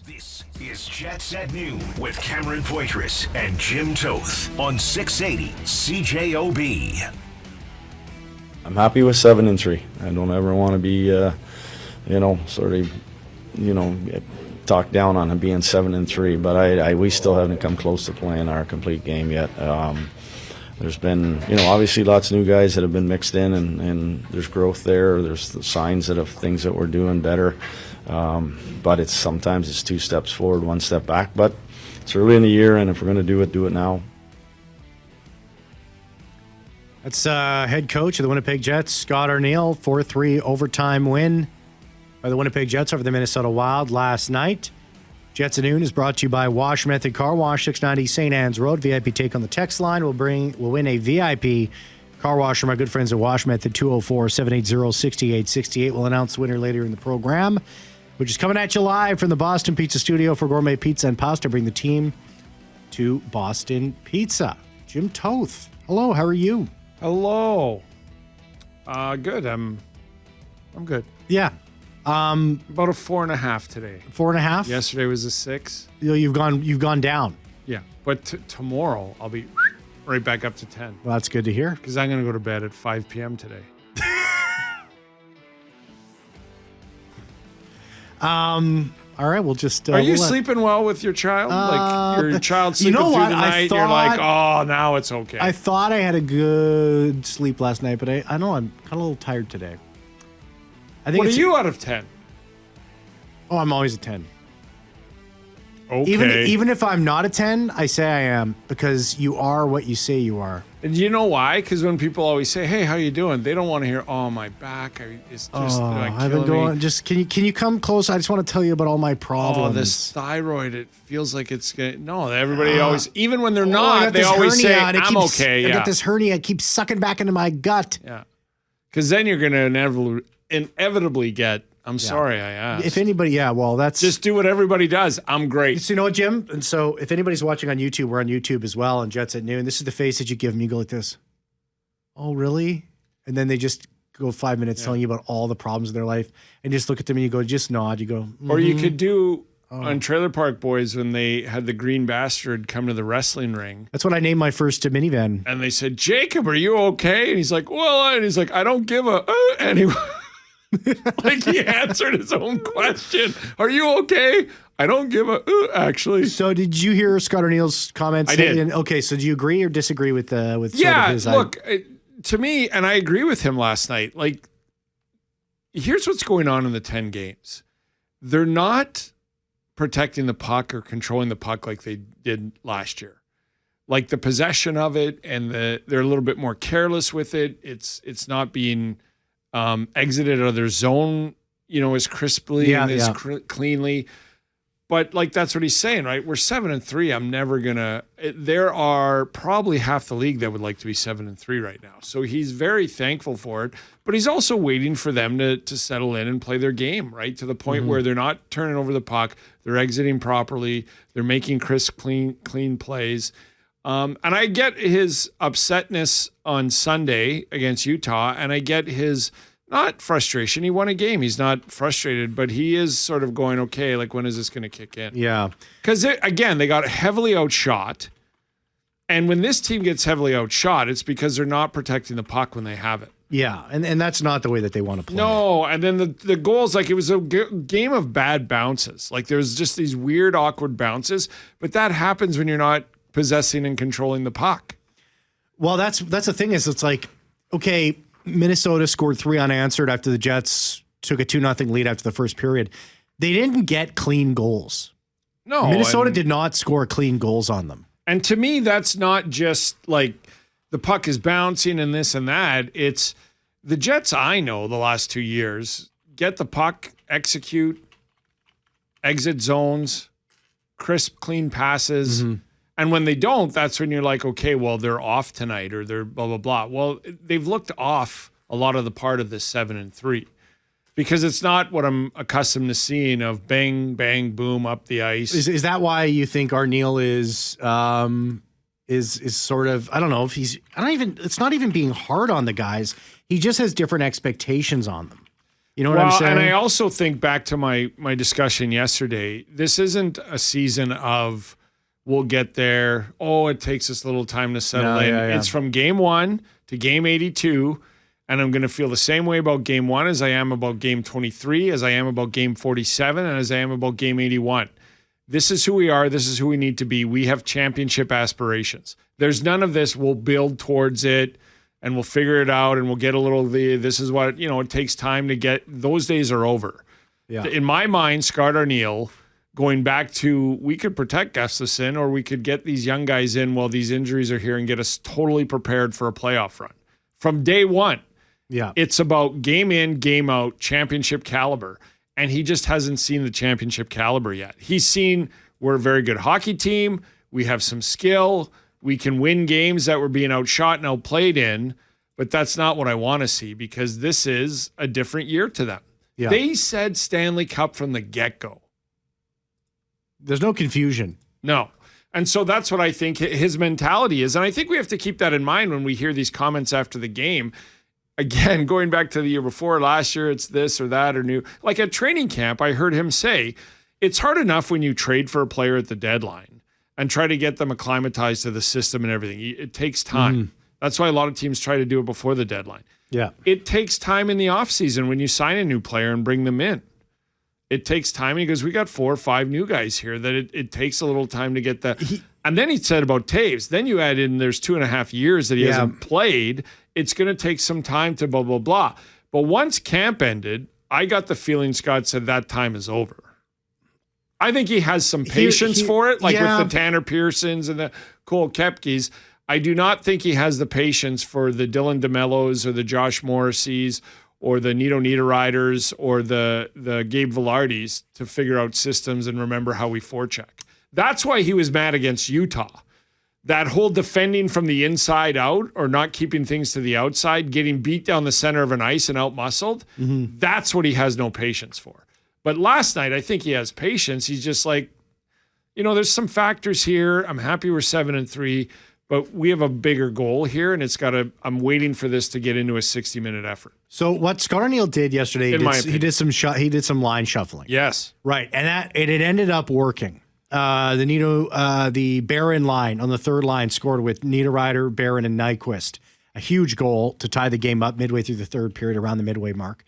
This is Jets at Noon with Cameron Poitras and Jim Toth on 680 CJOB. I'm happy with 7-3. I don't ever want to be, talked down on it being 7-3. But we still haven't come close to playing our complete game yet. There's been, obviously lots of new guys that have been mixed in, and there's growth there. There's the signs of things that we're doing better. But sometimes it's 2 steps forward, 1 step back. But it's early in the year, and if we're going to do it now. That's head coach of the Winnipeg Jets, Scott Arniel. 4-3 overtime win by the Winnipeg Jets over the Minnesota Wild last night. Jets at Noon is brought to you by Wash Method Car Wash, 690 St. Anne's Road. VIP take on the text line. We'll win a VIP car wash from my good friends at Wash Method, 204-780-6868. We'll announce the winner later in the program, which is coming at you live from the Boston Pizza Studio for gourmet pizza and pasta. Bring the team to Boston Pizza. Jim Toth, hello, how are you? Hello. Good. I'm good. Yeah. About a 4.5 today. 4.5? Yesterday was a 6. You've gone down. Yeah, but tomorrow I'll be right back up to 10. Well, that's good to hear. Because I'm going to go to bed at 5 p.m. today. All right, we'll just... Are you sleeping well with your child? Like, your child sleeping through the night, you're like, oh, now it's okay. I thought I had a good sleep last night, but I know I'm kind of a little tired today. What are you out of 10? Oh, I'm always a 10. Okay. Even if I'm not a 10, I say I am, because you are what you say you are. And you know why? Because when people always say, "Hey, how you doing?" they don't want to hear, "Oh, my back, it's just I've been going. Just can you come close? I just want to tell you about all my problems. Oh, this thyroid, it feels like it's gonna. No, everybody always, even when they're not, they always say, "I'm okay." I got this hernia. It keeps sucking back into my gut. Yeah, because then you're gonna inevitably get. I'm sorry, I asked. If anybody, that's just do what everybody does. I'm great. So you know what, Jim? And so if anybody's watching on YouTube, we're on YouTube as well, on Jets at Noon. This is the face that you give them. You go like this. Oh, really? And then they just go 5 minutes telling you about all the problems of their life, and just look at them and you go, just nod. You go, mm-hmm. Or you could do on Trailer Park Boys when they had the Green Bastard come to the wrestling ring. That's what I named my first minivan. And they said, "Jacob, are you okay?" And he's like, "Well," and he's like, "I don't give a," anyway. Like he answered his own question. Are you okay? I don't give a actually. So did you hear Scott Arniel's comments? I did. Okay, so do you agree or disagree with yeah, sort of his? Look, to me, and I agree with him last night. Like, here's what's going on in the 10 games. They're not protecting the puck or controlling the puck like they did last year. Like the possession of it, and they're a little bit more careless with it. It's not being exited out of their zone, as crisply and as cleanly. But like that's what he's saying, right? We're 7-3. I'm never gonna. There are probably half the league that would like to be 7-3 right now. So he's very thankful for it. But he's also waiting for them to settle in and play their game, right? To the point where they're not turning over the puck, they're exiting properly, they're making crisp, clean plays. And I get his upsetness on Sunday against Utah, and I get his not frustration. He won a game. He's not frustrated, but he is sort of going, okay, like when is this going to kick in? Yeah. Because, again, they got heavily outshot. And when this team gets heavily outshot, it's because they're not protecting the puck when they have it. Yeah, and that's not the way that they want to play. No, and then the goals, like it was a game of bad bounces. Like there was just these weird, awkward bounces. But that happens when you're not possessing and controlling the puck. Well, that's the thing is it's like, okay, Minnesota scored 3 unanswered after the Jets took a 2-0 lead after the first period. They didn't get clean goals. No. Minnesota did not score clean goals on them. And to me, that's not just like the puck is bouncing and this and that. It's the Jets I know the last 2 years get the puck, execute, exit zones, crisp, clean passes. Mm-hmm. And when they don't, that's when you're like, okay, well, they're off tonight or they're blah, blah, blah. Well, they've looked off a lot of the part of this 7-3 because it's not what I'm accustomed to seeing of bang, bang, boom up the ice. Is that why you think Arniel is sort of, I don't know if it's not even being hard on the guys. He just has different expectations on them. You know what I'm saying? And I also think back to my discussion yesterday. This isn't a season of we'll get there. Oh, it takes us a little time to settle in. Yeah. It's from game 1 to game 82, and I'm going to feel the same way about game 1 as I am about game 23, as I am about game 47, and as I am about game 81. This is who we are. This is who we need to be. We have championship aspirations. There's none of this. We'll build towards it. And we'll figure it out, and we'll get a little. This is what it takes time to get. Those days are over. Yeah. In my mind, Scott Arniel, going back to we could protect Gustafsson, or we could get these young guys in while these injuries are here and get us totally prepared for a playoff run from day one. Yeah, it's about game in, game out, championship caliber, and he just hasn't seen the championship caliber yet. He's seen we're a very good hockey team. We have some skill. We can win games that we're being outshot and outplayed in, but that's not what I want to see because this is a different year to them. Yeah. They said Stanley Cup from the get-go. There's no confusion. No. And so that's what I think his mentality is. And I think we have to keep that in mind when we hear these comments after the game. Again, going back to the year before, last year, it's this or that or new. Like at training camp, I heard him say, it's hard enough when you trade for a player at the deadline and try to get them acclimatized to the system and everything. It takes time. Mm-hmm. That's why a lot of teams try to do it before the deadline. Yeah. It takes time in the offseason when you sign a new player and bring them in. It takes time because we got 4 or 5 new guys here that it takes a little time to get that. And then he said about Taves, then you add in there's 2.5 years that he hasn't played. It's going to take some time to blah, blah, blah. But once camp ended, I got the feeling Scott said that time is over. I think he has some patience for it, like with the Tanner Pearsons and the Cole Koepkes. I do not think he has the patience for the Dylan DeMellos or the Josh Morrisseys or the Nito Niederreiters or the Gabe Villardis to figure out systems and remember how we forecheck. That's why he was mad against Utah. That whole defending from the inside out or not keeping things to the outside, getting beat down the center of an ice and out-muscled, that's what he has no patience for. But last night, I think he has patience. He's just like, there's some factors here. I'm happy we're 7-3, but we have a bigger goal here, and I'm waiting for this to get into a 60-minute effort. So what Scott Arniel did yesterday, he did some line shuffling. Yes. Right, and it ended up working. The Barron line on the third line scored with Niederreiter, Barron, and Nyquist. A huge goal to tie the game up midway through the third period, around the midway mark.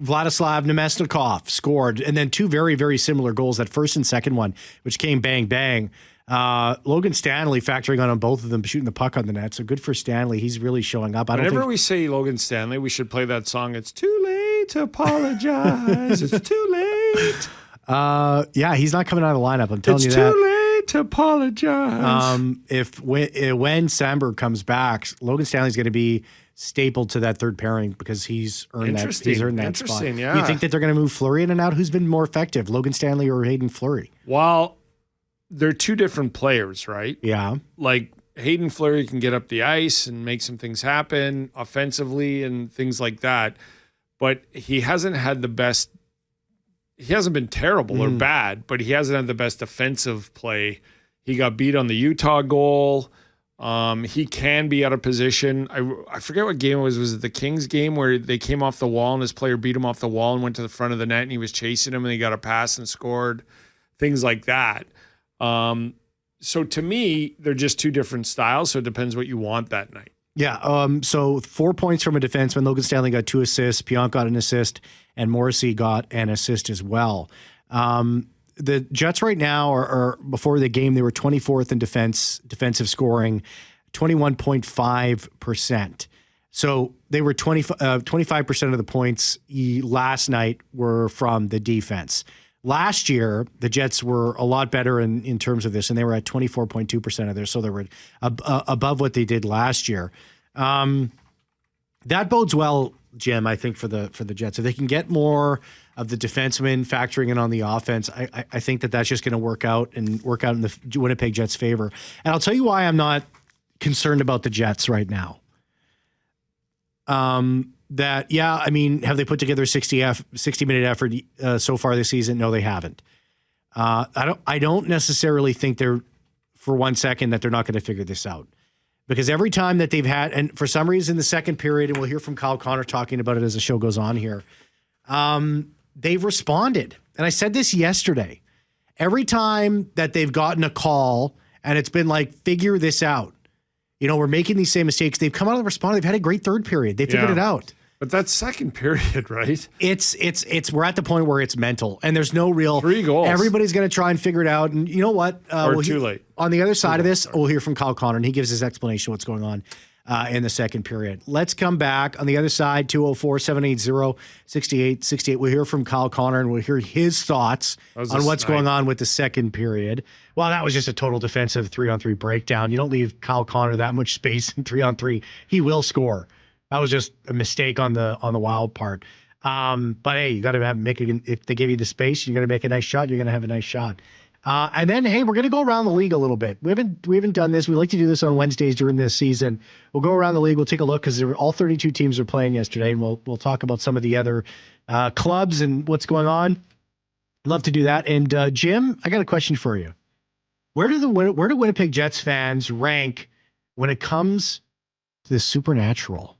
Vladislav Nemesnikov scored, and then 2 very, very similar goals, that first and second one, which came bang, bang. Logan Stanley factoring on both of them, shooting the puck on the net. So good for Stanley. He's really showing up. Whenever we say Logan Stanley, we should play that song, It's Too Late to Apologize. It's too late. Yeah, he's not coming out of the lineup. I'm telling you that. It's too late to apologize. When Sandberg comes back, Logan Stanley's going to be stapled to that third pairing because he's earned that spot. Yeah. You think that they're going to move Fleury in and out? Who's been more effective, Logan Stanley or Hayden Fleury? Well, they're 2 different players, right? Yeah. Like Hayden Fleury can get up the ice and make some things happen offensively and things like that, but he hasn't had the best. He hasn't been terrible or bad, but he hasn't had the best defensive play. He got beat on the Utah goal. He can be out of position. I forget what game it was. Was it the Kings game where they came off the wall and his player beat him off the wall and went to the front of the net and he was chasing him and he got a pass and scored? Things like that. So to me, they're just 2 different styles. So it depends what you want that night. Yeah. So 4 points from a defenseman. Logan Stanley got 2 assists. Pionk got an assist, and Morrissey got an assist as well. The Jets right now are before the game, they were 24th in defensive scoring, 21.5%. So they were 25% of the points last night were from the defense. Last year, the Jets were a lot better in terms of this, and they were at 24.2% of theirs, so they were above what they did last year. That bodes well, Jim, I think, for the Jets. If they can get more of the defensemen factoring in on the offense, I think that's just going to work out in the Winnipeg Jets' favor. And I'll tell you why I'm not concerned about the Jets right now. Have they put together a 60-minute effort so far this season? No, they haven't. I don't necessarily think they're for one second that they're not going to figure this out. Because every time that they've had, and for some reason, the second period, and we'll hear from Kyle Connor talking about it as the show goes on here, they've responded. And I said this yesterday. Every time that they've gotten a call and it's been like, figure this out. We're making these same mistakes. They've come out and responded. They've had a great third period. They figured it out. But that's second period, right? It's we're at the point where it's mental and there's no real 3 goals. Everybody's going to try and figure it out. And you know what? Too late. On the other side of this, we'll hear from Kyle Connor and he gives his explanation of what's going on in the second period. Let's come back on the other side, 204-780-6868. We'll hear from Kyle Connor and we'll hear his thoughts on what's going on with the second period. Well, that was just a total defensive 3-on-3 breakdown. You don't leave Kyle Connor that much space in 3-on-3. He will score. That was just a mistake on the Wild part. But hey, you got to make it. If they give you the space, you're going to make a nice shot. You're going to have a nice shot. And then, hey, we're going to go around the league a little bit. We haven't done this. We like to do this on Wednesdays during this season. We'll go around the league. We'll take a look because all 32 teams are playing yesterday, and we'll talk about some of the other clubs and what's going on. Love to do that. And Jim, I got a question for you. Where do Winnipeg Jets fans rank when it comes to the supernatural?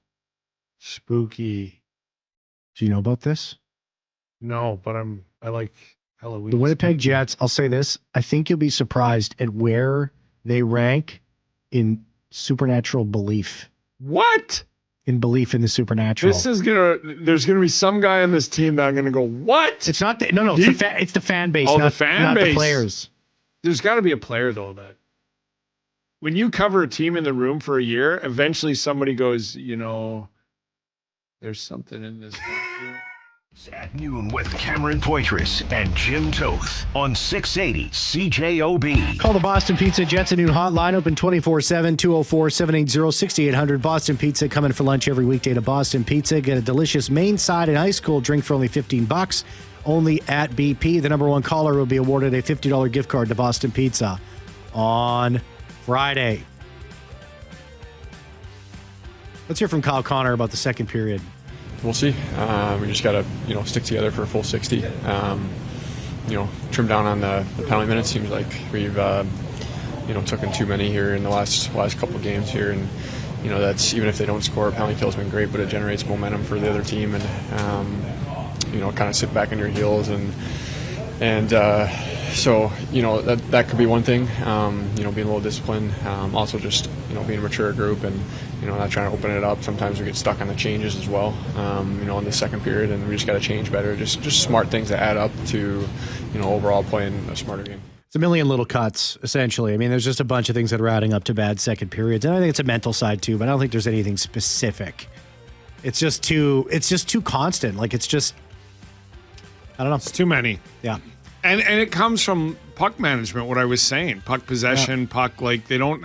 Spooky. Do you know about this? No, but I like Halloween. The Winnipeg Jets, I'll say this, I think you'll be surprised at where they rank in supernatural belief. What? In belief in the supernatural. There's gonna be some guy on this team that I'm gonna go, what? It's not it's the fan base, the not base. The players. There's got to be a player though that when you cover a team in the room for a year, eventually somebody goes, there's something in this. At noon with Cameron Poitras and Jim Toth on 680 CJOB. Call the Boston Pizza Jets at noon hotline, open 24/7, 204-780-6800. Boston Pizza, coming for lunch every weekday to Boston Pizza. Get a delicious main side and ice cold drink for only $15. Only at BP. The number one caller will be awarded a $50 gift card to Boston Pizza on Friday. Let's hear from Kyle Connor about the second period. We'll see. We just got to, stick together for a full 60. Trim down on the penalty minutes. Seems like we've, taken too many here in the last couple of games here, and that's even if they don't score, a penalty kill's been great, but it generates momentum for the other team, and kind of sit back on your heels, and so that could be one thing. Being a little disciplined, also just being a mature group and. Not trying to open it up. Sometimes we get stuck on the changes as well, in the second period, and we just got to change better. Just smart things that add up to, overall playing a smarter game. It's a million little cuts, essentially. I mean, there's just a bunch of things that are adding up to bad second periods, and I think it's a mental side too. But I don't think there's anything specific. It's just too constant. Like it's just, I don't know. It's too many. Yeah. And it comes from puck management. What I was saying, puck possession, puck they're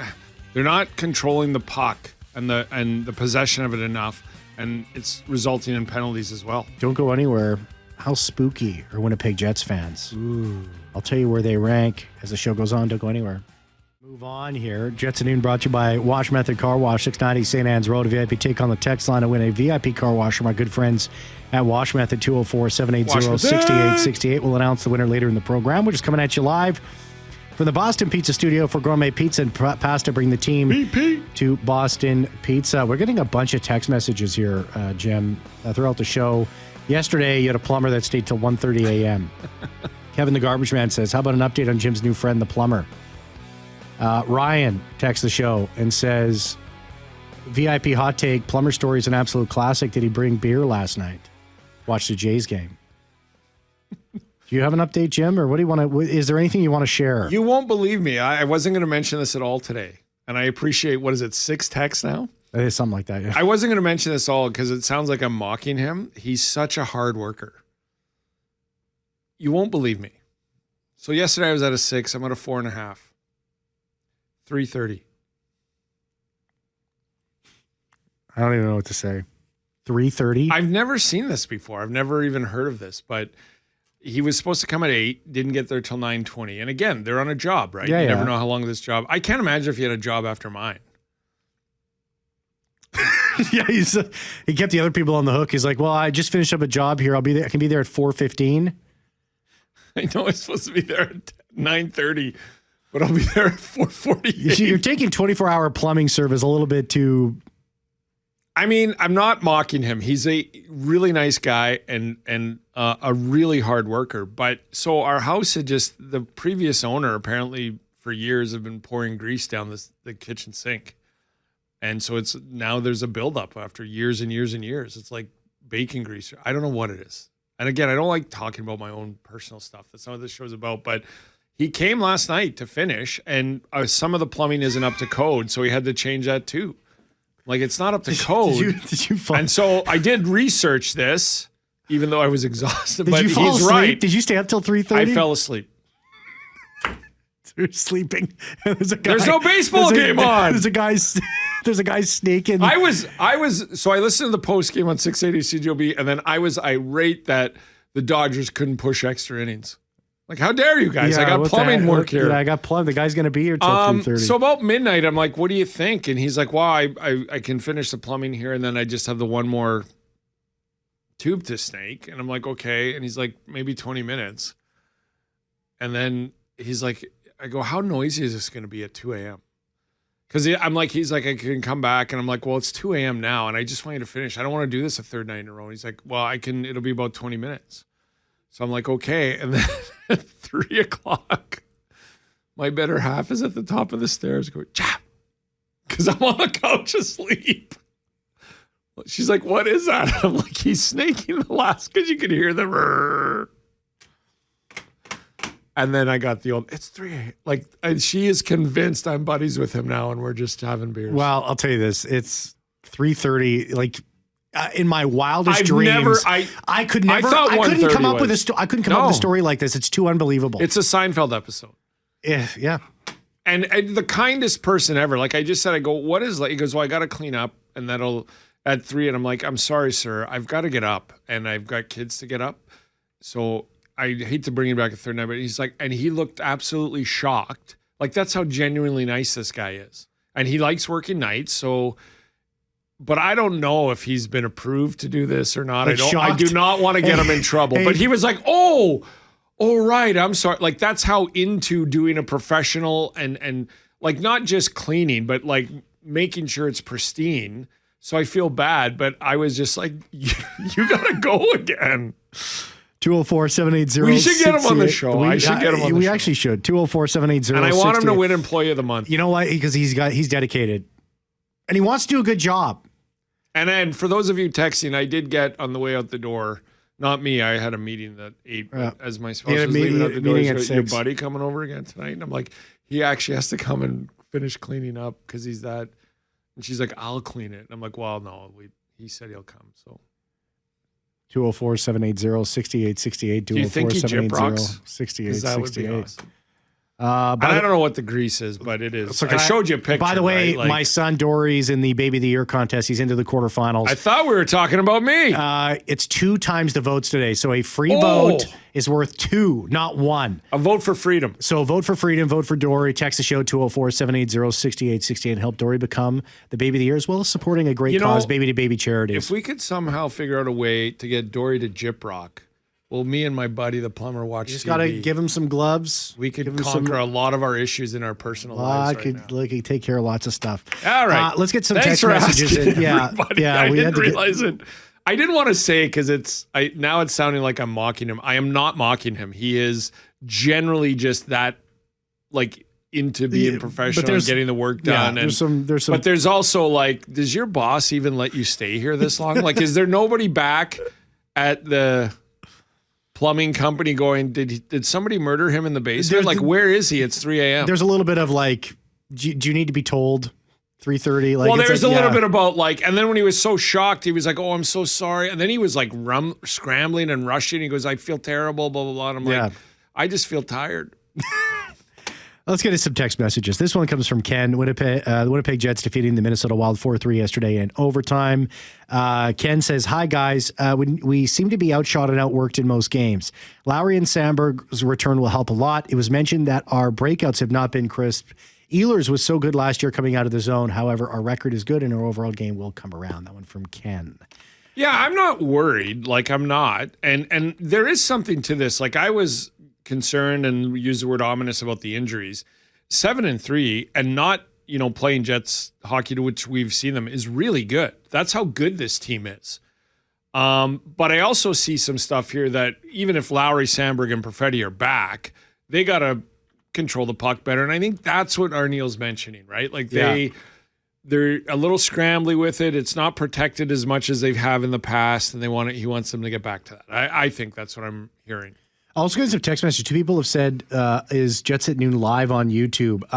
not controlling the puck. And the possession of it enough, and it's resulting in penalties as well. Don't go anywhere. How spooky are Winnipeg Jets fans? Ooh. I'll tell you where they rank as the show goes on. Don't go anywhere. Move on here. Jets at Noon brought to you by Wash Method Car Wash, 690 St. Anne's Road. A VIP take on the text line to win a VIP car wash from our good friends at Wash Method, 204-780-6868. We'll announce the winner later in the program. We're just coming at you live from the Boston Pizza Studio for gourmet pizza and pasta. Bring the team to Boston Pizza. We're getting a bunch of text messages here, Jim, throughout the show. Yesterday, you had a plumber that stayed till 1:30 a.m. Kevin the Garbage Man says, how about an update on Jim's new friend, the plumber? Ryan texts the show and says, VIP hot take, plumber story is an absolute classic. Did he bring beer last night? Watch the Jays game. Do you have an update, Jim, or what do you want to? Is there anything you want to share? You won't believe me. I wasn't going to mention this at all today, and I appreciate 6 texts now. It is something like that. Yeah. I wasn't going to mention this all because it sounds like I'm mocking him. He's such a hard worker. You won't believe me. So yesterday I was at a 6. I'm at a 4.5. 3:30. I don't even know what to say. 3:30. I've never seen this before. I've never even heard of this, but. He was supposed to come at 8, didn't get there till 9:20. And again, they're on a job, right? Yeah, you never know how long this job. I can't imagine if he had a job after mine. Yeah, he kept the other people on the hook. He's like, well, I just finished up a job here. I'll be there. I can be there at 4:15. I know I'm supposed to be there at 9:30. but I'll be there at 4:48. You're taking 24-hour plumbing service a little bit too. I mean, I'm not mocking him. He's a really nice guy and a really hard worker. But so our house had the previous owner apparently for years have been pouring grease down the kitchen sink. And so now there's a buildup after years and years and years. It's like bacon grease. I don't know what it is. And again, I don't like talking about my own personal stuff. That's not what this show's about. But he came last night to finish, and some of the plumbing isn't up to code, so he had to change that too. Like, it's not up to code. Did you fall? And so I did research this, even though I was exhausted. Did but you fall he's asleep? right. Did you stay up till 3:30? I fell asleep. You're sleeping. There's no baseball game on. There's a guy snaking. I was. So I listened to the post game on 680 CJOB, and then I was irate that the Dodgers couldn't push extra innings. Like, how dare you guys? I got plumbing work here. Yeah, I got plumbing. The guy's going to be here till 3:30. So about midnight, I'm like, what do you think? And he's like, well, I can finish the plumbing here, and then I just have the one more tube to snake. And I'm like, okay. And he's like, maybe 20 minutes. And then he's like, I go, how noisy is this going to be at 2 a.m.? Because he's like, I can come back. And I'm like, well, it's 2 a.m. now, and I just want you to finish. I don't want to do this a third night in a row. And he's like, well, it'll be about 20 minutes. So I'm like, okay. And then at 3 o'clock, my better half is at the top of the stairs going, chap, because I'm on the couch asleep. She's like, what is that? I'm like, he's snaking the last, because you could hear the rrr. And then I got the old, it's 3 a.m. Like, and she is convinced I'm buddies with him now, and we're just having beers. Well, I'll tell you this. It's 3:30. Like, in my wildest dreams, I couldn't come up with a story like this. It's too unbelievable. It's a Seinfeld episode. Yeah. And the kindest person ever. Like, I just said, I go, what is like? He goes, well, I got to clean up, and that'll at 3. And I'm like, I'm sorry, sir, I've got to get up, and I've got kids to get up. So I hate to bring him back a third night, but he's like, and he looked absolutely shocked. Like, that's how genuinely nice this guy is. And he likes working nights. So, but I don't know if he's been approved to do this or not. Like, I do not want to get him in trouble. But he was like, oh, right. I'm sorry. Like, that's how into doing a professional and like, not just cleaning, but like making sure it's pristine. So I feel bad, but I was just like, you got to go again. 204-780. We should get him on the show. I should get him on the show. We actually should. 204-780. And I want him to win Employee of the Month. You know why? Because he's dedicated. And he wants to do a good job. And then for those of you texting, I did get on the way out the door, not me, I had a meeting at 8, as my spouse was leaving out the door. Your buddy coming over again tonight? And I'm like, he actually has to come and finish cleaning up because he's that. And she's like, I'll clean it. And I'm like, well, no, he said he'll come, so. 204-780-6868. Do you think he jip rocks? 6868. That would be awesome. And I don't know what the grease is, but it is. I showed you a picture. By the way, right? Like, my son Dory's in the Baby of the Year contest. He's into the quarterfinals. I thought we were talking about me. It's 2 times the votes today. So a free vote is worth 2, not 1. A vote for freedom. So vote for freedom, vote for Dory. Text the show 204-780-6868 and help Dory become the Baby of the Year, as well as supporting a great cause, Baby to Baby charities. If we could somehow figure out a way to get Dory to jip rock, well, me and my buddy, the plumber, watch TV. You just got to give him some gloves. We could conquer a lot of our issues in our personal lives right now. He could take care of lots of stuff. All right. Let's get some Thanks text messages in. Yeah. I didn't realize it. I didn't want to say it because now it's sounding like I'm mocking him. I am not mocking him. He is generally just that, like, into being professional and getting the work done. Yeah, but there's also, like, does your boss even let you stay here this long? Like, is there nobody back at the plumbing company going, did somebody murder him in the basement? Like, where is he? It's 3 a.m. There's a little bit of like, do you need to be told 3:30? Like, well, there's a little bit about like, and then when he was so shocked, he was like, oh, I'm so sorry. And then he was like scrambling and rushing. He goes, I feel terrible, blah, blah, blah. And I'm like, I just feel tired. Let's get into some text messages. This one comes from Ken. The Winnipeg Jets defeating the Minnesota Wild 4-3 yesterday in overtime. Ken says, hi, guys. We seem to be outshot and outworked in most games. Lowry and Sandberg's return will help a lot. It was mentioned that our breakouts have not been crisp. Ehlers was so good last year coming out of the zone. However, our record is good and our overall game will come around. That one from Ken. Yeah, I'm not worried. Like, I'm not. And there is something to this. Like, I was concerned and use the word ominous about the injuries. 7-3 and not, playing Jets hockey to which we've seen them is really good. That's how good this team is. But I also see some stuff here that even if Lowry, Sandberg, and Perfetti are back, they got to control the puck better. And I think that's what Arniel's mentioning, right? Like they're a little scrambly with it. It's not protected as much as they've have in the past, and he wants them to get back to that. I think that's what I'm hearing. Also, getting some text message. Two people have said, "Is Jets at Noon live on YouTube?"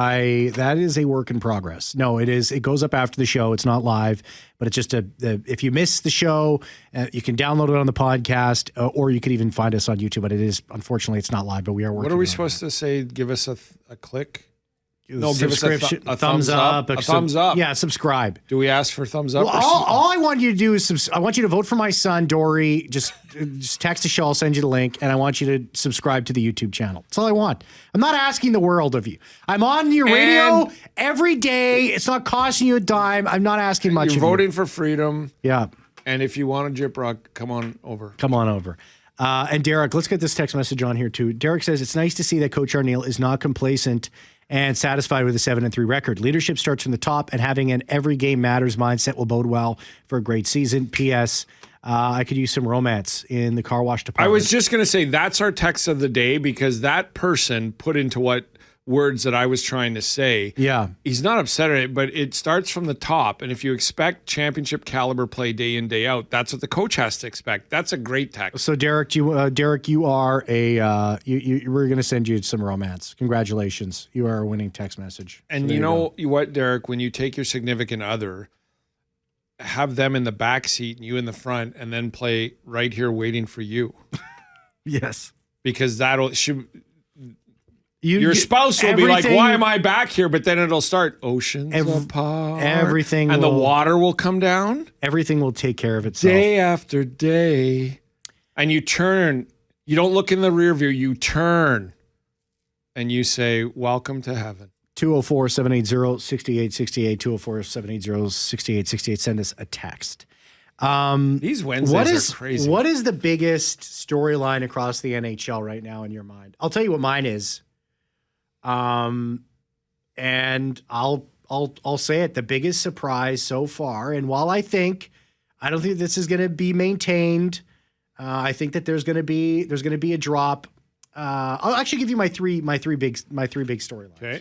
That is a work in progress. No, it is. It goes up after the show. It's not live, but it's just if you miss the show, you can download it on the podcast, or you could even find us on YouTube. But it is, unfortunately, it's not live. But we are working. What are we supposed to say? Give us a click. No, give us a thumbs up. A thumbs up. Yeah, subscribe. Do we ask for thumbs up? Well, all I want you to do is I want you to vote for my son, Dory. Just text the show. I'll send you the link, and I want you to subscribe to the YouTube channel. That's all I want. I'm not asking the world of you. I'm on your radio every day. It's not costing you a dime. I'm not asking much. You're voting for freedom. Yeah. And if you want a Jip Rock, come on over. Come on over. And Derek, let's get this text message on here too. Derek says, it's nice to see that Coach Arniel is not complacent and satisfied with a 7-3 record. Leadership starts from the top, and having an every game matters mindset will bode well for a great season. P.S. I could use some romance in the car wash department. I was just going to say that's our text of the day, because that person put into what words that I was trying to say. Yeah. He's not upset at it, but it starts from the top. And if you expect championship caliber play day in, day out, that's what the coach has to expect. That's a great text. So Derek, you are we're going to send you some romance. Congratulations. You are a winning text message. And so you know what, Derek, when you take your significant other, have them in the back seat and you in the front, and then play Right Here Waiting for You. Yes. Because your spouse will be like, why am I back here? But then it'll start oceans apart. Everything. And the water will come down. Everything will take care of itself. Day after day. And you turn. You don't look in the rear view. You turn. And you say, welcome to heaven. 204-780-6868. 204-780-6868. Send us a text. These Wednesdays are crazy. What is the biggest storyline across the NHL right now in your mind? I'll tell you what mine is. And I'll say it, the biggest surprise so far. And while I don't think this is going to be maintained, I think that there's going to be a drop. I'll actually give you my three big storylines. Okay.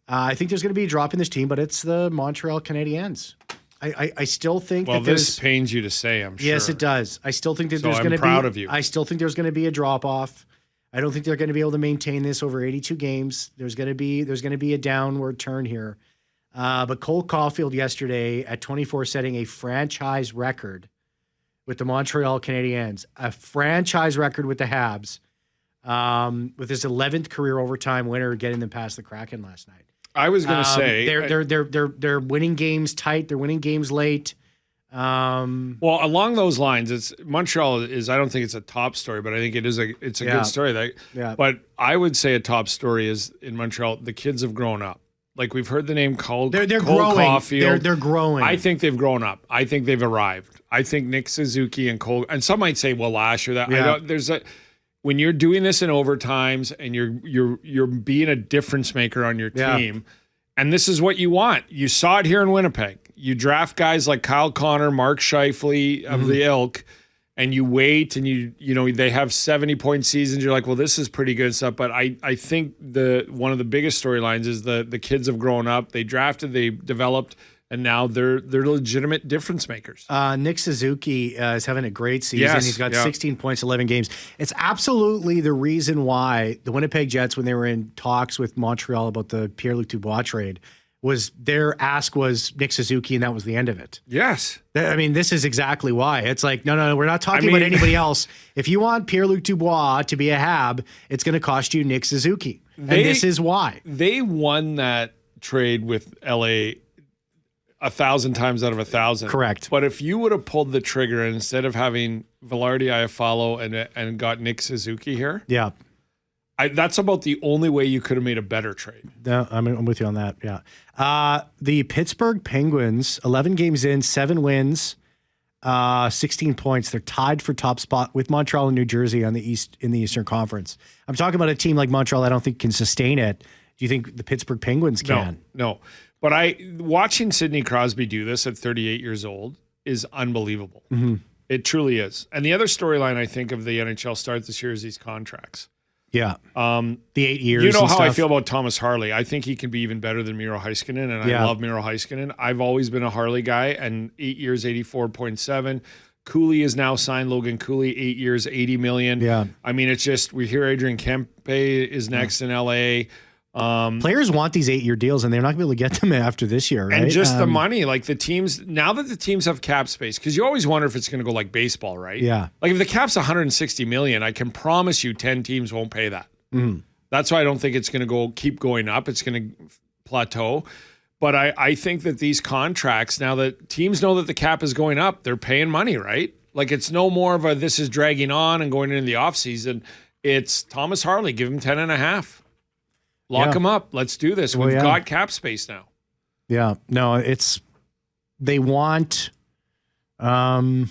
I think there's going to be a drop in this team, but it's the Montreal Canadiens. I still think that this pains you to say, I'm sure. Yes, it does. I still think that there's going to be. I'm proud of you. I still think there's going to be a drop off. I don't think they're going to be able to maintain this over 82 games. There's going to be a downward turn here. But Cole Caulfield yesterday at 24 setting a franchise record with the Montreal Canadiens, a franchise record with the Habs, with his 11th career overtime winner, getting them past the Kraken last night. I was going to say they're winning games tight. They're winning games late. Well, along those lines, Montreal is. I don't think it's a top story, but I think it's a good story. But I would say a top story is in Montreal. The kids have grown up. Like we've heard the name called. They're Cole growing. Caulfield. They're growing. I think they've grown up. I think they've arrived. I think Nick Suzuki and Cole. And some might say, well, last year that. Yeah. When you're doing this in overtimes and you're being a difference maker on your team, and this is what you want. You saw it here in Winnipeg. You draft guys like Kyle Connor, Mark Scheifele of the ilk, and you wait and you they have 70-point seasons. You're like, well, this is pretty good stuff. But I think one of the biggest storylines is the kids have grown up. They drafted, they developed, and now they're legitimate difference makers. Nick Suzuki is having a great season. Yes, he's got 16 points, 11 games. It's absolutely the reason why the Winnipeg Jets, when they were in talks with Montreal about the Pierre-Luc Dubois trade, their ask was Nick Suzuki, and that was the end of it. Yes. I mean, this is exactly why. It's like, no, we're not talking about anybody else. If you want Pierre-Luc Dubois to be a Hab, it's going to cost you Nick Suzuki. And this is why. They won that trade with LA 1,000 times out of 1,000. Correct. But if you would have pulled the trigger and instead of having Velarde Iafallo and got Nick Suzuki here, that's about the only way you could have made a better trade. No, I'm with you on that. Yeah. The Pittsburgh Penguins, 11 games in, 7 wins, 16 points. They're tied for top spot with Montreal and New Jersey in the Eastern Conference. I'm talking about a team like Montreal I don't think can sustain it. Do you think the Pittsburgh Penguins can? No. But watching Sidney Crosby do this at 38 years old is unbelievable. Mm-hmm. It truly is. And the other storyline I think of the NHL start this year is these contracts. Yeah. The 8 years. You know and how stuff. I feel about Thomas Harley. I think he can be even better than Miro Heiskanen, and I love Miro Heiskanen. I've always been a Harley guy, and 8 years, 84.7. Cooley is now signed. Logan Cooley, 8 years, $80 million. Yeah. I mean, it's just, we hear Adrian Kempe is next in LA. Players want these 8-year deals, and they're not going to be able to get them after this year, right? And just the money, like the teams, now that the teams have cap space, because you always wonder if it's going to go like baseball, right? Yeah. Like if the cap's $160 million, I can promise you 10 teams won't pay that. Mm. That's why I don't think it's going to keep going up. It's going to plateau. But I think that these contracts, now that teams know that the cap is going up, they're paying money, right? Like it's no more of a this is dragging on and going into the offseason. It's Thomas Harley, give him 10.5. Lock him up. Let's do this. We've got cap space now. Yeah. No, they want the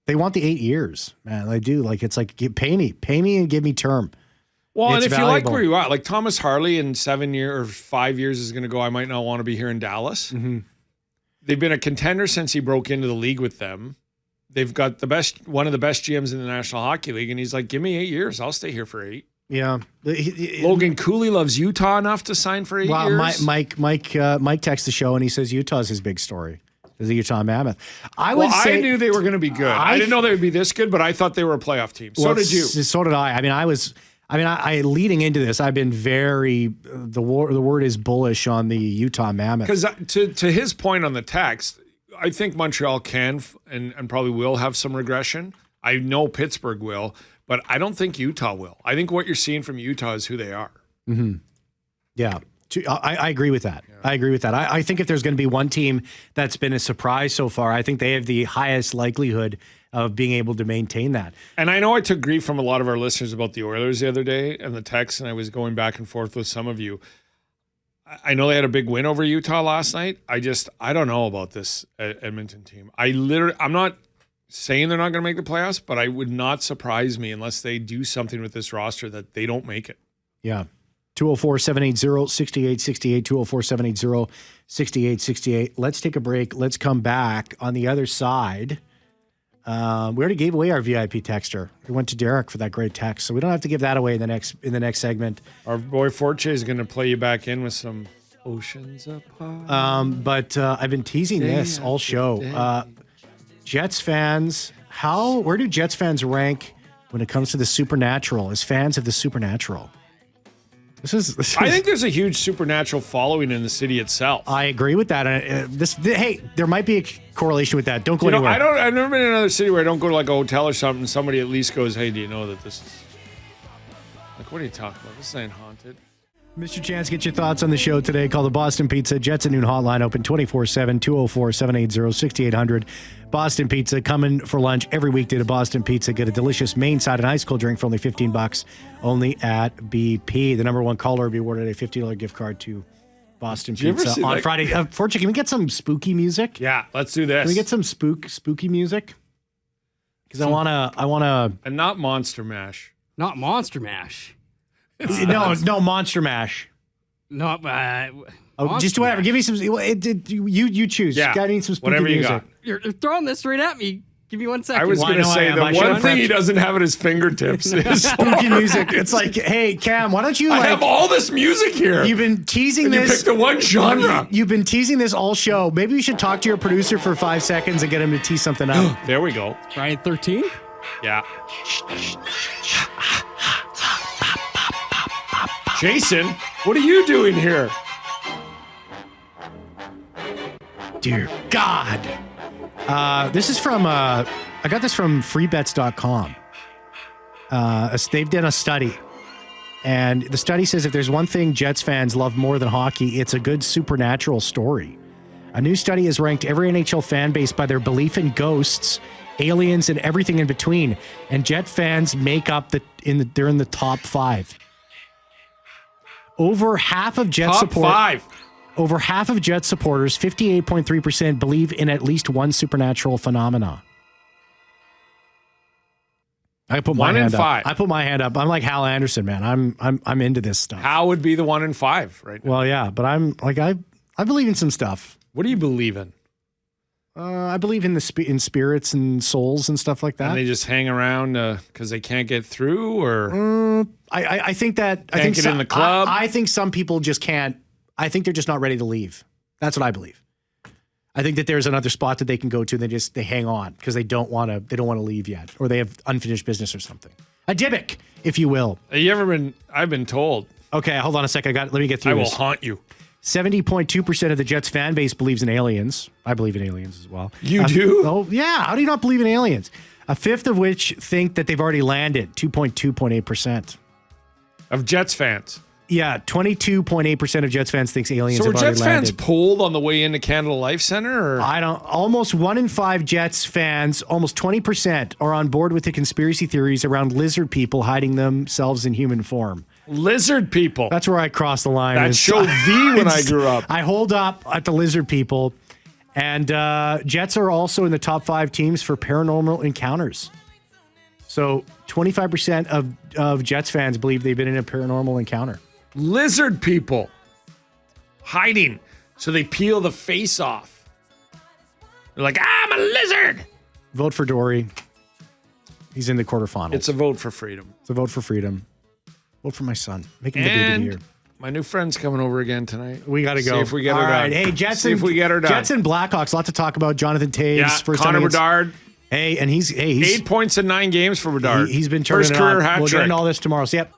8 years, man. They do. Like it's like pay me and give me term. Well, It's and if valuable. you like where you are, like Thomas Harley in 7 years or 5 years is going to go, I might not want to be here in Dallas. Mm-hmm. They've been a contender since he broke into the league with them. They've got one of the best GMs in the National Hockey League, and he's like, give me 8 years. I'll stay here for 8. Yeah. Logan Cooley loves Utah enough to sign for 8 years. Mike texts the show, and he says Utah's his big story. Is the Utah Mammoth. I knew they were going to be good. I didn't know they would be this good, but I thought they were a playoff team. So did you. So did I. I leading into this, I've been the word is bullish on the Utah Mammoth. Because to his point on the text, I think Montreal can and probably will have some regression. I know Pittsburgh will, but I don't think Utah will. I think what you're seeing from Utah is who they are. Mm-hmm. Yeah. I agree with that. Yeah. I agree with that. I think if there's going to be one team that's been a surprise so far, I think they have the highest likelihood of being able to maintain that. And I know I took grief from a lot of our listeners about the Oilers the other day and the text, and I was going back and forth with some of you. I know they had a big win over Utah last night. I don't know about this Edmonton team. I'm not saying they're not going to make the playoffs, but I would not surprise me unless they do something with this roster that they don't make it. Yeah. 204-780-6868, 204-780-6868. Let's take a break. Let's come back. On the other side, we already gave away our VIP texter. We went to Derek for that great text, so we don't have to give that away in the next segment. Our boy Forte is going to play you back in with some Oceans Apart. But I've been teasing this all show. Jets fans, where do Jets fans rank when it comes to the supernatural as fans of the supernatural? I think there's a huge supernatural following in the city itself. I agree with that. Hey, there might be a correlation with that. Don't go anywhere. I've never been in another city where I don't go to like a hotel or something. Somebody at least goes, "Hey, do you know that this is like what are you talking about? This ain't haunted." Mr. Chance, get your thoughts on the show today. Call the Boston Pizza Jets at Noon hotline, open 24/7, 204-780-6800. Boston Pizza, coming for lunch every weekday to Boston Pizza. Get a delicious main side and ice cold drink for only $15, only at BP. The number one caller will be awarded a $50 gift card to Boston Pizza on Friday. Fortune, can we get some spooky music? Yeah, let's do this. Can we get some spooky music? Because I wanna, and not Monster Mash. Not Monster Mash. No, Monster Mash. No, just whatever. Give me some. You choose. Yeah, Got some spooky whatever you music. got. You're throwing this right at me. Give me 1 second. I was going to say the one thing he doesn't have at his fingertips is spooky music. It's like, hey, Cam, why don't you? I have all this music here. You've been teasing this. You picked the one genre. You've been teasing this all show. Maybe you should talk to your producer for 5 seconds and get him to tease something out. There we go. Friday 13. Yeah. Jason, what are you doing here? Dear God. This is from, I got this from freebets.com. They've done a study. And the study says if there's one thing Jets fans love more than hockey, it's a good supernatural story. A new study has ranked every NHL fan base by their belief in ghosts, aliens, and everything in between. And Jet fans make up they're in the top 5. Over half of Jet Over half of Jet supporters, 58.3%, believe in at least one supernatural phenomena. I put my 1 hand in 5. up. I put my hand up. I'm like Hal Anderson, man. I'm into this stuff. Hal would be the 1 in 5 right now. Well, yeah, but I'm like I believe in some stuff. What do you believe in? I believe in in spirits and souls and stuff like that. And they just hang around because they can't get through, or I think that I can't think get in the club. I think some people just can't. I think they're just not ready to leave. That's what I believe. I think that there's another spot that they can go to. And they hang on because they don't want to leave yet, or they have unfinished business or something. A Dybbuk, if you will. Have you ever been? I've been told. Okay, hold on a sec. Let me get through I will this. haunt you. 70.2% of the Jets fan base believes in aliens. I believe in aliens as well. You do? Oh, yeah. How do you not believe in aliens? A fifth of which think that they've already landed, 2.8%. Of Jets fans. Yeah, 22.8% of Jets fans thinks aliens So have were already Jets landed. fans polled on the way into Canada Life Center? Or? Almost 1 in 5 Jets fans, almost 20%, are on board with the conspiracy theories around lizard people hiding themselves in human form. Lizard people. That's where I cross the line. That showed V when I grew up. I hold up at the lizard people. And Jets are also in the top 5 teams for paranormal encounters. So 25% of Jets fans believe they've been in a paranormal encounter. Lizard people. Hiding. So they peel the face off. They're like, I'm a lizard. Vote for Dory. He's in the quarterfinals. It's a vote for freedom. It's a vote for freedom. Vote for my son. Make him the baby of the year. My new friend's coming over again tonight. We got to go. See if we get her All done. right. Hey, Jets See if we get her done. Jets and Blackhawks. A lot to talk about. Jonathan Taves. Yeah, First Connor time against- Bedard. Hey, and he's 8 points in 9 games for Bedard. He's been turning First it career on. hat We'll get trick. into all this tomorrow. So, yep.